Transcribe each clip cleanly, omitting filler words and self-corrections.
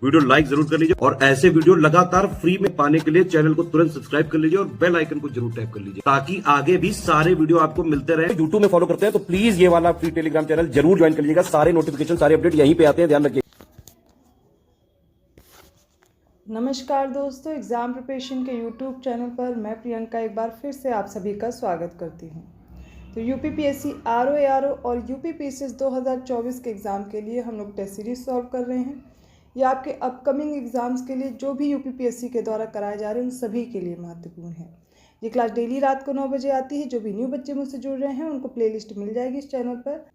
Video like जरूर कर लीजिए और ऐसे वीडियो लगातार फ्री में पाने के लिए चैनल को तुरंत सब्सक्राइब कर लीजिए और बेल आइकन को जरूर टैप कर लीजिए ताकि आगे भी सारे वीडियो आपको मिलते रहे। यूट्यूब में फॉलो करते हैं तो प्लीज ये वाला फ्री टेलीग्राम चैनल जरूर ज्वाइन कर लीजिएगा। सारे नोटिफिकेशन सारे अपडेट यहीं पे आते हैं, ध्यान रखिए। नमस्कार दोस्तों, एग्ज़ाम प्रिपरेशन के यूट्यूब चैनल पर मैं प्रियंका एक बार फिर से आप सभी का स्वागत करती हूं। तो यूपीपीएससी आरओ एआरओ और यूपीपीसीएस 2024 के एग्ज़ाम के लिए हम लोग टेस्ट सीरीज सॉल्व कर रहे हैं। ये आपके अपकमिंग एग्ज़ाम्स के लिए जो भी यूपीपीएससी के द्वारा कराए जा रहे हैं उन सभी के लिए महत्वपूर्ण है। ये क्लास डेली रात को 9 बजे आती है। जो भी न्यू बच्चे मुझसे जुड़ रहे हैं उनको प्लेलिस्ट मिल जाएगी इस चैनल पर,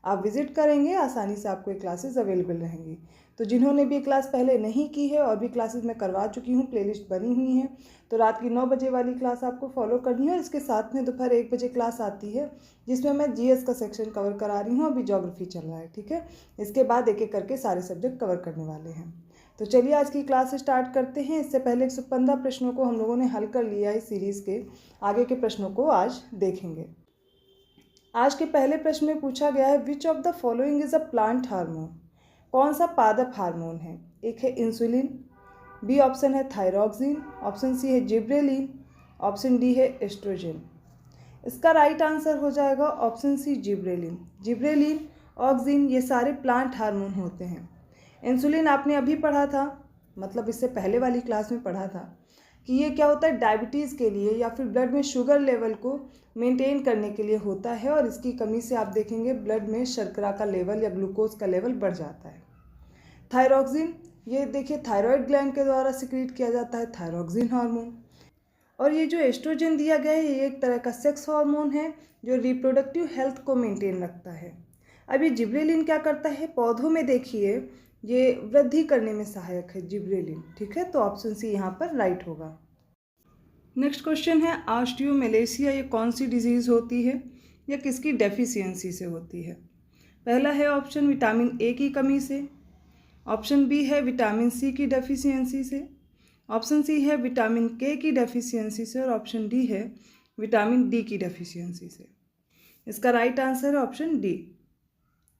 आप विजिट करेंगे आसानी से आपको ये क्लासेस अवेलेबल रहेंगी। तो जिन्होंने भी क्लास पहले नहीं की है और भी क्लासेस मैं करवा चुकी हूँ, प्लेलिस्ट बनी हुई है, तो रात की 9 बजे वाली क्लास आपको फॉलो करनी है। और इसके साथ में दोपहर 1 बजे क्लास आती है जिसमें मैं जीएस का सेक्शन कवर करा रही हूँ। अभी ज्योग्राफी चल रहा है, ठीक है। इसके बाद एक एक करके सारे सब्जेक्ट कवर करने वाले हैं। तो चलिए आज की क्लास स्टार्ट करते हैं। इससे पहले 115 प्रश्नों को हम लोगों ने हल कर लिया है। इस सीरीज़ के आगे के प्रश्नों को आज देखेंगे। आज के पहले प्रश्न में पूछा गया है which of the following is a plant hormone. कौन सा पादप हार्मोन है? एक है इंसुलिन, बी ऑप्शन है थायरॉक्सिन, ऑप्शन सी है जिब्रेलिन, ऑप्शन डी है एस्ट्रोजन। इसका राइट आंसर हो जाएगा option C gibberellin. Gibberellin, auxin ये सारे प्लांट हार्मोन होते हैं। इंसुलिन आपने अभी पढ़ा था, मतलब इससे पहले वाली क्लास में पढ़ा था कि ये क्या होता है, डायबिटीज़ के लिए या फिर ब्लड में शुगर लेवल को मेंटेन करने के लिए होता है। और इसकी कमी से आप देखेंगे ब्लड में शर्करा का लेवल या ग्लूकोज का लेवल बढ़ जाता है। थायरॉक्सिन, ये देखिए थायराइड ग्लैंड के द्वारा सिक्रीट किया जाता है थायरॉक्सिन हार्मोन। और ये जो एस्ट्रोजन दिया गया है ये एक तरह का सेक्स हार्मोन है जो रिप्रोडक्टिव हेल्थ को मेंटेन रखता है। अब ये जिब्रेलिन क्या करता है, पौधों में देखिए ये वृद्धि करने में सहायक है जिब्रेलिन, ठीक है। तो ऑप्शन सी यहाँ पर राइट होगा। नेक्स्ट क्वेश्चन है ऑस्टियोमेलेसिया ये कौन सी डिजीज़ होती है या किसकी डेफिशिएंसी से होती है? पहला है ऑप्शन विटामिन ए की कमी से, ऑप्शन बी है विटामिन सी की डेफिशिएंसी से, ऑप्शन सी है विटामिन के की डेफिशिएंसी से और ऑप्शन डी है विटामिन डी की डेफिशिएंसी से। इसका राइट आंसर है ऑप्शन डी।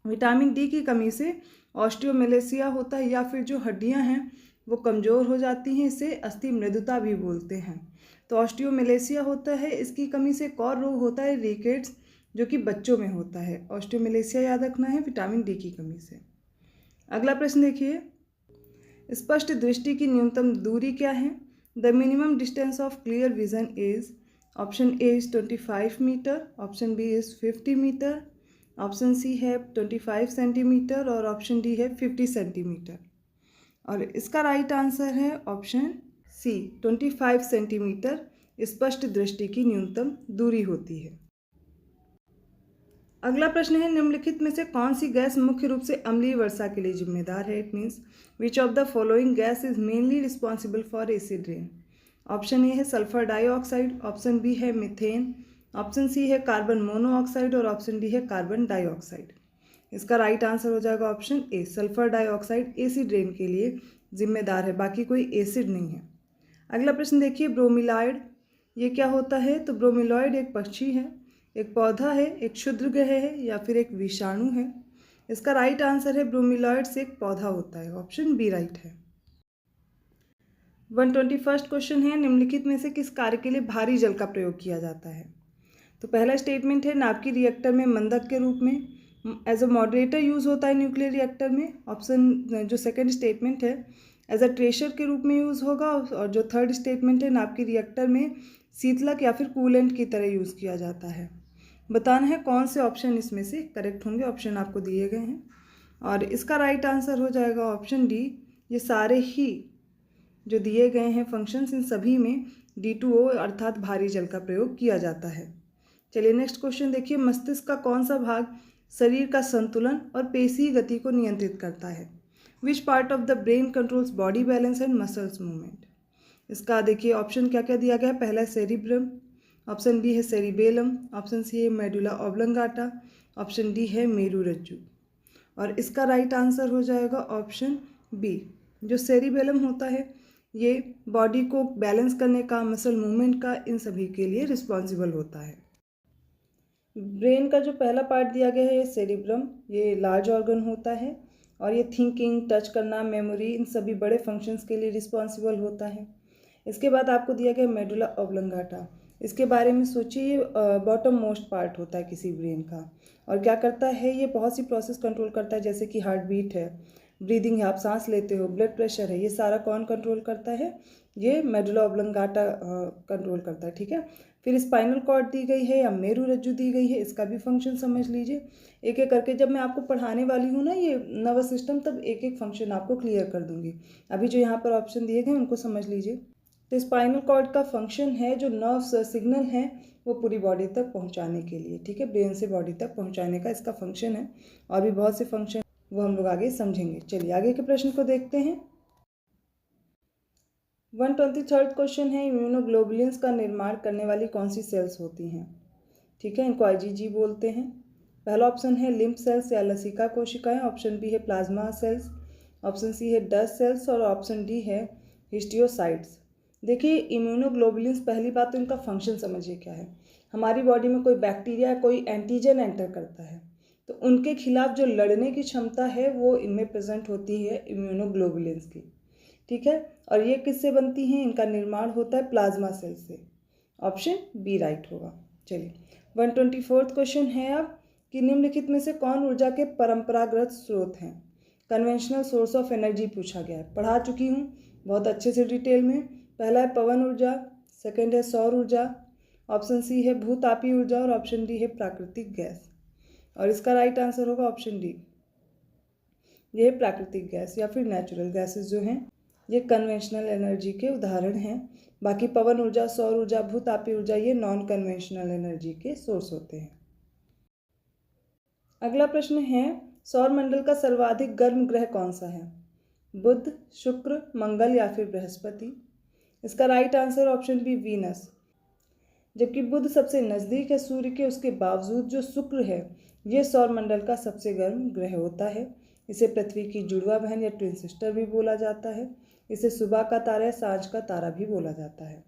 विटामिन डी की कमी से ऑस्टियोमेलेसिया होता है या फिर जो हड्डियां हैं वो कमज़ोर हो जाती हैं, इसे अस्थि मृदुता भी बोलते हैं। तो ऑस्टियोमेलेसिया होता है, इसकी कमी से एक और रोग होता है रिकेट्स जो कि बच्चों में होता है। ऑस्टियोमेलेसिया याद रखना है विटामिन डी की कमी से। अगला प्रश्न देखिए, स्पष्ट दृष्टि की न्यूनतम दूरी क्या है? The minimum distance of clear vision is, option A is 25 metre, option B is 50 metre, option C है 25 सेंटीमीटर और ऑप्शन डी है 50 सेंटीमीटर। और इसका राइट आंसर है ऑप्शन सी 25 सेंटीमीटर स्पष्ट दृष्टि की न्यूनतम दूरी होती है। अगला प्रश्न है निम्नलिखित में से कौन सी गैस मुख्य रूप से अम्लीय वर्षा के लिए जिम्मेदार है? It means which of the following gas is mainly responsible for acid rain? Option A है सल्फर डाइऑक्साइड, ऑप्शन बी है मीथेन, ऑप्शन सी है कार्बन मोनोऑक्साइड और ऑप्शन डी है कार्बन डाइऑक्साइड। इसका राइट आंसर हो जाएगा option A, sulphur dioxide acid rain के लिए जिम्मेदार है, बाकी कोई एसिड नहीं है। अगला प्रश्न देखिए, ब्रोमीलॉयड ये क्या होता है? तो ब्रोमीलॉयड एक पक्षी है, एक पौधा है, एक क्षुद्रग्रह है या फिर एक विषाणु है? इसका राइट आंसर है ब्रोमीलॉयड से एक पौधा होता है, ऑप्शन बी राइट है। 121 क्वेश्चन है, निम्नलिखित में से किस कार्य के लिए भारी जल का प्रयोग किया जाता है? तो पहला स्टेटमेंट है नाभिकीय रिएक्टर में मंदक के रूप में एज अ मॉडरेटर यूज़ होता है न्यूक्लियर रिएक्टर में। ऑप्शन जो सेकंड स्टेटमेंट है एज अ ट्रेशर के रूप में यूज़ होगा। और जो थर्ड स्टेटमेंट है नाभिकीय रिएक्टर में शीतलक या फिर कूलेंट की तरह यूज़ किया जाता है। बताना है कौन से ऑप्शन इसमें से करेक्ट होंगे। ऑप्शन आपको दिए गए हैं और इसका राइट आंसर हो जाएगा ऑप्शन डी। ये सारे ही जो दिए गए हैं फंक्शंस इन सभी में D2O अर्थात भारी जल का प्रयोग किया जाता है। चलिए नेक्स्ट क्वेश्चन देखिए, मस्तिष्क का कौन सा भाग शरीर का संतुलन और पेशी गति को नियंत्रित करता है? Which part of the brain controls body balance and muscles movement? इसका देखिए ऑप्शन क्या क्या दिया गया है। पहला सेरिब्रम, ऑप्शन बी है सेरिबेलम, ऑप्शन सी है मेडुला ऑब्लंगाटा, ऑप्शन डी है मेरुरज्जु। और इसका राइट आंसर हो जाएगा ऑप्शन बी। जो सेरिबेलम होता है ये बॉडी को बैलेंस करने का, मसल मूवमेंट का, इन सभी के लिए रिस्पॉन्सिबल होता है। ब्रेन का जो पहला पार्ट दिया गया है ये सेरिब्रम, ये लार्ज ऑर्गन होता है और ये थिंकिंग, टच करना, मेमोरी, इन सभी बड़े फंक्शंस के लिए रिस्पॉन्सिबल होता है। इसके बाद आपको दिया गया मेडुला ऑब्लंगाटा। इसके बारे में सोचिए, ये बॉटम मोस्ट पार्ट होता है किसी ब्रेन का, और क्या करता है, ये बहुत सी प्रोसेस कंट्रोल करता है, जैसे कि हार्ट बीट है, ब्रीदिंग है, आप सांस लेते हो, ब्लड प्रेशर है, ये सारा कौन कंट्रोल करता है, ये मेडुला ऑब्लंगाटा कंट्रोल करता है। ठीक है, फिर स्पाइनल कॉर्ड दी गई है या मेरु रज्जु दी गई है, इसका भी फंक्शन समझ लीजिए एक एक करके। जब मैं आपको पढ़ाने वाली हूँ ना ये नर्वस सिस्टम, तब एक एक फंक्शन आपको क्लियर कर दूंगी। अभी जो यहाँ पर ऑप्शन दिए गए उनको समझ लीजिए। तो स्पाइनल कॉर्ड का फंक्शन है जो नर्व्स सिग्नल हैं वो पूरी बॉडी तक पहुँचाने के लिए, ठीक है, ब्रेन से बॉडी तक पहुँचाने का इसका फंक्शन है। और भी बहुत से फंक्शन वो हम लोग आगे समझेंगे। चलिए आगे के प्रश्न को देखते हैं। 123rd क्वेश्चन है, इम्यूनोग्लोबुलिन्स का निर्माण करने वाली कौन सी सेल्स होती हैं? ठीक है, इनको आईजीजी बोलते हैं। पहला ऑप्शन है लिम्फ सेल्स या लसिका कोशिकाएं, ऑप्शन बी है प्लाज्मा सेल्स, ऑप्शन सी है डस्ट सेल्स और ऑप्शन डी है हिस्टियोसाइट्स। देखिए इम्यूनोग्लोबुलिन्स, पहली बात तो इनका फंक्शन समझिए क्या है। हमारी बॉडी में कोई बैक्टीरिया, कोई एंटीजन एंटर करता है तो उनके खिलाफ जो लड़ने की क्षमता है वो इनमें प्रेजेंट होती है इम्यूनोग्लोबुलिन्स की। ठीक है, और ये किससे बनती हैं? इनका निर्माण होता है प्लाज्मा सेल से। ऑप्शन बी राइट होगा। चलिए 124th क्वेश्चन है अब कि निम्नलिखित में से कौन ऊर्जा के परंपरागत स्रोत हैं? कन्वेंशनल सोर्स ऑफ एनर्जी पूछा गया है, पढ़ा चुकी हूँ बहुत अच्छे से डिटेल में। पहला है पवन ऊर्जा, सेकंड है सौर ऊर्जा, ऑप्शन सी है भूतापीय ऊर्जा और ऑप्शन डी है प्राकृतिक गैस। और इसका राइट आंसर होगा ऑप्शन डी, ये प्राकृतिक गैस या फिर नेचुरल गैसेस जो हैं ये कन्वेंशनल एनर्जी के उदाहरण हैं। बाकी पवन ऊर्जा, सौर ऊर्जा, भूतापीय ऊर्जा ये नॉन कन्वेंशनल एनर्जी के सोर्स होते हैं। अगला प्रश्न है, सौरमंडल का सर्वाधिक गर्म ग्रह कौन सा है? बुध, शुक्र, मंगल या फिर बृहस्पति? इसका right answer option B Venus. जबकि बुध सबसे नज़दीक है सूर्य के, उसके बावजूद जो शुक्र है ये सौरमंडल का सबसे गर्म ग्रह होता है। इसे पृथ्वी की जुड़वा बहन या ट्विन सिस्टर भी बोला जाता है। इसे सुबह का तारा या सांझ का तारा भी बोला जाता है।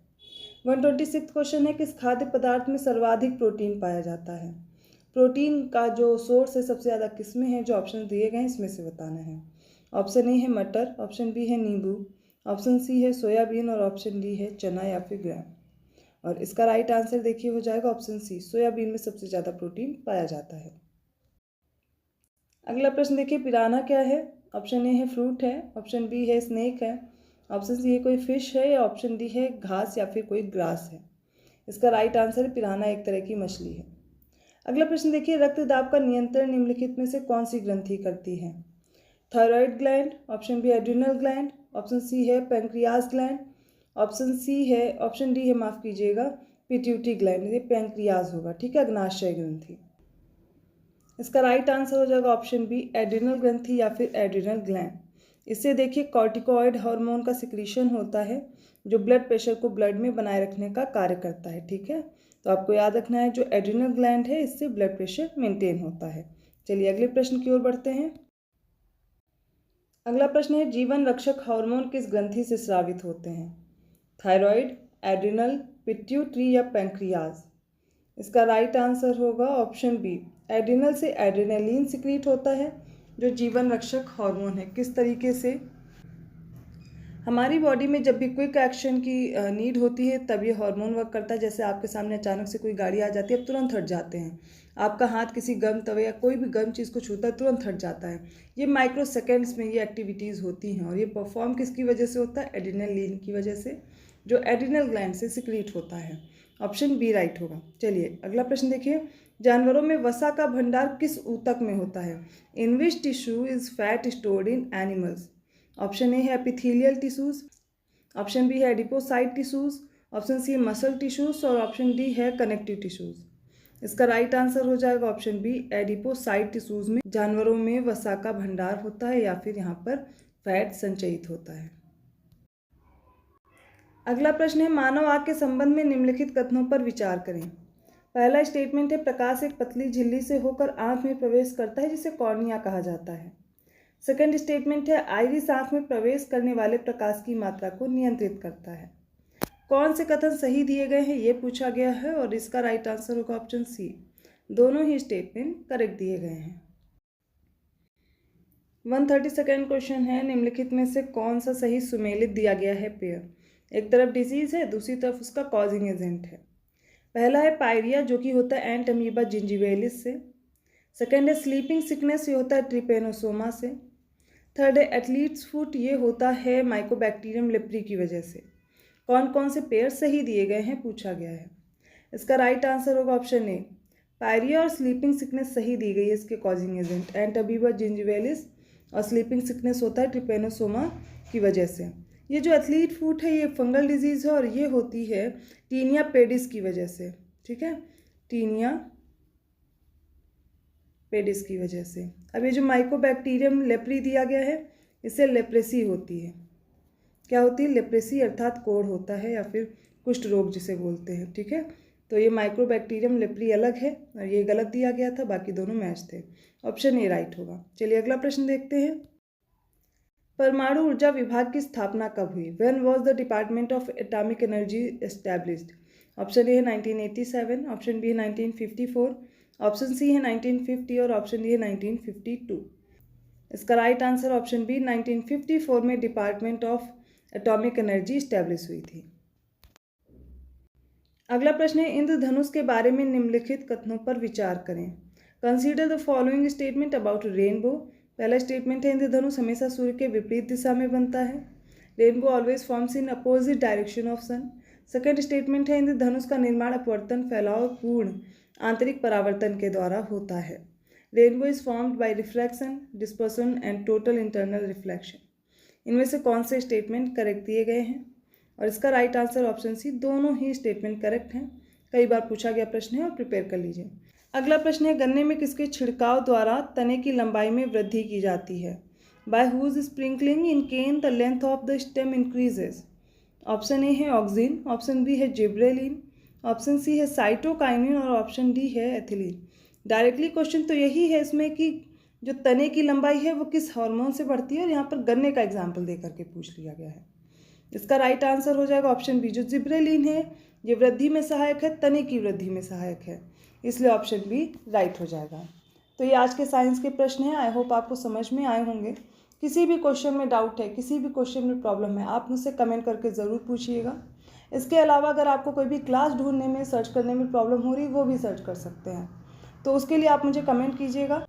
126 क्वेश्चन है, किस खाद्य पदार्थ में सर्वाधिक प्रोटीन पाया जाता है? प्रोटीन का जो सोर्स है सबसे ज़्यादा किस में है? जो ऑप्शन दिए गए हैं इसमें से बताना है। ऑप्शन ए है मटर, ऑप्शन बी है नींबू, ऑप्शन सी है सोयाबीन और ऑप्शन डी है चना या फिर ग्राम। और इसका राइट आंसर देखिए हो जाएगा ऑप्शन सी, सोयाबीन में सबसे ज़्यादा प्रोटीन पाया जाता है। अगला प्रश्न देखिए, पिरान्हा क्या है? ऑप्शन ए है फ्रूट है, ऑप्शन बी है स्नेक है, ऑप्शन सी है कोई फिश है या ऑप्शन डी है घास या फिर कोई ग्रास है। इसका राइट आंसर है पिरान्हा एक तरह की मछली है। अगला प्रश्न देखिए, रक्तदाब का नियंत्रण निम्नलिखित में से कौन सी ग्रंथि करती है? Thyroid gland, option B adrenal gland, option C है पैंक्रियाज ग्लैंड, ऑप्शन डी है माफ़ कीजिएगा पिट्यूटरी ग्लैंड, ये पैंक्रियाज होगा। ठीक है, अग्नाशय ग्रंथि। इसका राइट आंसर हो जाएगा ऑप्शन बी एड्रिनल ग्रंथि या फिर एड्रिनल ग्लैंड। इससे देखिए कॉर्टिकॉइड हार्मोन का सिक्रीशन होता है जो ब्लड प्रेशर को ब्लड में बनाए रखने का कार्य करता है। ठीक है, तो आपको याद रखना है जो एड्रिनल ग्लैंड है इससे ब्लड प्रेशर मेंटेन होता है। चलिए अगले प्रश्न की ओर बढ़ते हैं। अगला प्रश्न है, जीवन रक्षक हार्मोन किस ग्रंथि से स्रावित होते हैं? थायराइड, एड्रिनल, पिट्यूटरी या पैंक्रियाज? इसका राइट आंसर होगा ऑप्शन बी, एड्रिनल से एड्रेनालिन सिक्रीट होता है जो जीवन रक्षक हार्मोन है। किस तरीके से? हमारी बॉडी में जब भी क्विक एक्शन की नीड होती है तब ये हार्मोन वर्क करता है। जैसे आपके सामने अचानक से कोई गाड़ी आ जाती है, आप तुरंत हट जाते हैं। आपका हाथ किसी गर्म तवे या कोई भी गर्म चीज़ को छूता है, तुरंत हट जाता है। ये माइक्रो सेकेंड्स में ये एक्टिविटीज़ होती हैं और ये परफॉर्म किसकी वजह से होता है? एड्रेनालिन की वजह से, जो एड्रिनल ग्लैंड से सिक्रीट होता है। ऑप्शन बी राइट होगा। चलिए अगला प्रश्न देखिए, जानवरों में वसा का भंडार किस ऊतक में होता है? In which tissue is fat stored in animals? Option A है एपिथेलियल टिश्यूज, ऑप्शन बी है एडिपोसाइट टिश्यूज, ऑप्शन सी है मसल टिश्यूज और ऑप्शन डी है कनेक्टिव टिश्यूज। इसका राइट आंसर हो जाएगा ऑप्शन बी, एडिपोसाइट टिश्यूज में जानवरों में वसा का भंडार होता है या फिर यहाँ पर फैट संचयित होता है। अगला प्रश्न है, मानव आँख के संबंध में निम्नलिखित कथनों पर विचार करें। पहला स्टेटमेंट है, प्रकाश एक पतली झिल्ली से होकर आँख में प्रवेश करता है जिसे कॉर्निया कहा जाता है। सेकंड स्टेटमेंट है, आइरिस आँख में प्रवेश करने वाले प्रकाश की मात्रा को नियंत्रित करता है। कौन से कथन सही दिए गए हैं ये पूछा गया है और इसका राइट आंसर होगा ऑप्शन सी, दोनों ही स्टेटमेंट करेक्ट दिए गए हैं। 132nd क्वेश्चन है, निम्नलिखित में से कौन सा सही सुमेलित दिया गया है पेयर। एक तरफ डिजीज है, दूसरी तरफ उसका कॉजिंग एजेंट है। पहला है पायरिया जो कि होता है एंट अमीबा जिंजिवेलिस से। सेकेंड है स्लीपिंग सिकनेस, ये होता है ट्रिपेनोसोमा से। थर्ड है एथलीट्स फुट, ये होता है माइकोबैक्टीरियम लेप्री की वजह से। कौन कौन से पेयर सही दिए गए हैं पूछा गया है। इसका राइट आंसर होगा ऑप्शन ए, पायरिया और स्लीपिंग सिकनेस सही दी गई है इसके कॉजिंग एजेंट। एंट अमीबा जिंजिवेलिस और स्लीपिंग सिकनेस होता है ट्रिपेनोसोमा की वजह से। ये जो एथलीट फुट है ये फंगल डिजीज़ है और ये होती है टीनिया पेडिस की वजह से। ठीक है, टीनिया पेडिस की वजह से। अब ये जो माइकोबैक्टीरियम लेप्री दिया गया है इससे लेप्रेसी होती है। क्या होती है? लेप्रेसी, अर्थात कोढ़ होता है या फिर कुष्ठ रोग जिसे बोलते हैं। ठीक है, तो ये माइकोबैक्टीरियम लेप्री अलग है और ये गलत दिया गया था, बाकी दोनों मैच थे। ऑप्शन ए राइट होगा। चलिए अगला प्रश्न देखते हैं। परमाणु ऊर्जा विभाग की स्थापना कब हुई? When was the department of atomic energy established? Option A है 1987, ऑप्शन बी है 1954, ऑप्शन सी है 1950 और ऑप्शन डी है 1952। इसका राइट आंसर ऑप्शन बी 1954 में department of atomic energy establish हुई थी। अगला प्रश्न है, इंद्रधनुष के बारे में निम्नलिखित कथनों पर विचार करें। Consider the following statement about rainbow. पहला स्टेटमेंट है इंद्रधनुष हमेशा सूर्य के विपरीत दिशा में बनता है। Rainbow always forms in opposite direction of sun. Second statement है इंद्रधनुष का निर्माण अपवर्तन, फैलाव, पूर्ण आंतरिक परावर्तन के द्वारा होता है। Rainbow is formed by refraction, dispersion and total internal reflection. इनमें से कौन से स्टेटमेंट करेक्ट दिए गए हैं? और इसका राइट आंसर ऑप्शन सी, दोनों ही स्टेटमेंट करेक्ट हैं। कई बार पूछा गया प्रश्न है और प्रिपेयर कर लीजिए। अगला प्रश्न है, गन्ने में किसके छिड़काव द्वारा तने की लंबाई में वृद्धि की जाती है? By whose sprinkling in cane the length of the stem increases. Option A है ऑक्सिन, ऑप्शन बी है जिब्रेलिन, ऑप्शन सी है साइटोकाइनिन और ऑप्शन डी है एथिलीन। डायरेक्टली क्वेश्चन तो यही है इसमें कि जो तने की लंबाई है वो किस हार्मोन से बढ़ती है और यहाँ पर गन्ने का एग्जाम्पल दे करके पूछ लिया गया है। इसका राइट आंसर हो जाएगा ऑप्शन बी, जो जिब्रेलिन है ये वृद्धि में सहायक है, तने की वृद्धि में सहायक है, इसलिए ऑप्शन बी राइट हो जाएगा। तो ये आज के साइंस के प्रश्न हैं। आई होप आपको समझ में आए होंगे। किसी भी क्वेश्चन में डाउट है, किसी भी क्वेश्चन में प्रॉब्लम है, आप मुझसे कमेंट करके ज़रूर पूछिएगा। इसके अलावा अगर आपको कोई भी क्लास ढूंढने में, सर्च करने में प्रॉब्लम हो रही, वो भी सर्च कर सकते हैं। तो उसके लिए आप मुझे कमेंट कीजिएगा,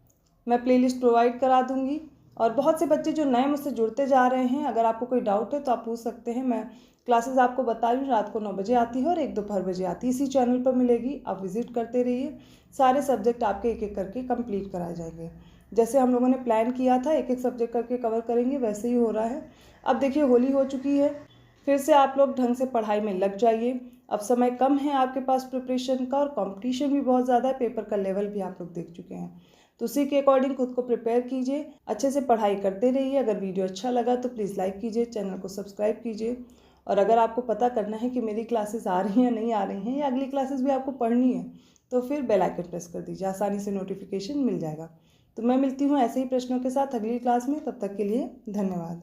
मैं प्लेलिस्ट प्रोवाइड करा दूँगी। और बहुत से बच्चे जो नए मुझसे जुड़ते जा रहे हैं, अगर आपको कोई डाउट है तो आप पूछ सकते हैं। मैं क्लासेस आपको बता रही हूँ, रात को 9 बजे आती है और 1 दोपहर बजे आती है। इसी चैनल पर मिलेगी, आप विजिट करते रहिए। सारे सब्जेक्ट आपके एक एक करके कंप्लीट कराए जाएंगे। जैसे हम लोगों ने प्लान किया था एक एक सब्जेक्ट करके कवर करेंगे, वैसे ही हो रहा है। अब देखिए होली हो चुकी है, फिर से आप लोग ढंग से पढ़ाई में लग जाइए। अब समय कम है आपके पास प्रिपरेशन का और कंपटीशन भी बहुत ज़्यादा है, पेपर का लेवल भी आप लोग देख चुके हैं। तो उसी के अकॉर्डिंग खुद को प्रिपेयर कीजिए, अच्छे से पढ़ाई करते रहिए। अगर वीडियो अच्छा लगा तो प्लीज़ लाइक कीजिए, चैनल को सब्सक्राइब कीजिए। और अगर आपको पता करना है कि मेरी क्लासेस आ रही हैं नहीं आ रही हैं या अगली क्लासेस भी आपको पढ़नी है, तो फिर बेल आइकन प्रेस कर दीजिए, आसानी से नोटिफिकेशन मिल जाएगा। तो मैं मिलती हूँ ऐसे ही प्रश्नों के साथ अगली क्लास में। तब तक के लिए धन्यवाद।